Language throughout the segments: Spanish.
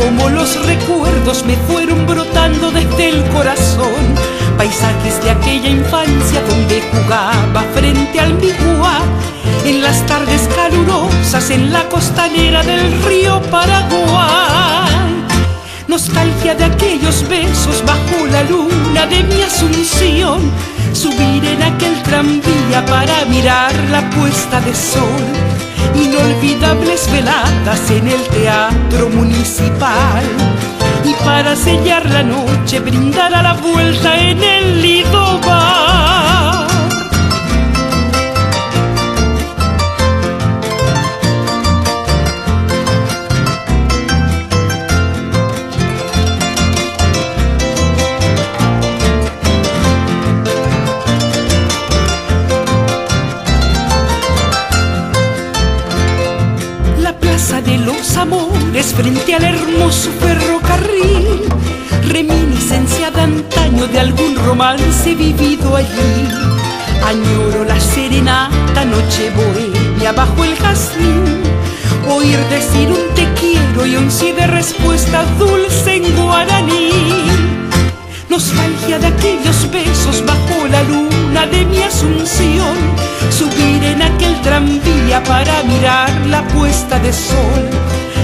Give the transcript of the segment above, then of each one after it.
como los recuerdos me fueron brotando desde el corazón. Paisajes de aquella infancia donde jugaba frente al Miguá, en las tardes calurosas en la costanera del río Paraguay. Nostalgia de aquellos besos bajo la luna de mi Asunción, subir en aquel tranvía para mirar la puesta de sol. Inolvidables veladas en el teatro municipal, y para sellar la noche brindar a la vuelta en el Lido Bar. De los amores frente al hermoso ferrocarril, reminiscencia de antaño de algún romance vivido allí. Añoro la serenata noche bohemia bajo el jazmín, oír decir un te quiero y un sí de respuesta dulce en guaraní. Nostalgia de aquellos besos bajo la luna de mi Asunción, subir en aquel tranvía para mirar la puesta de sol.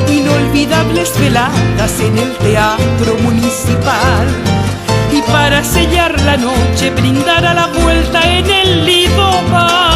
Inolvidables veladas en el teatro municipal, y para sellar la noche brindar a la vuelta en el Lido Bar.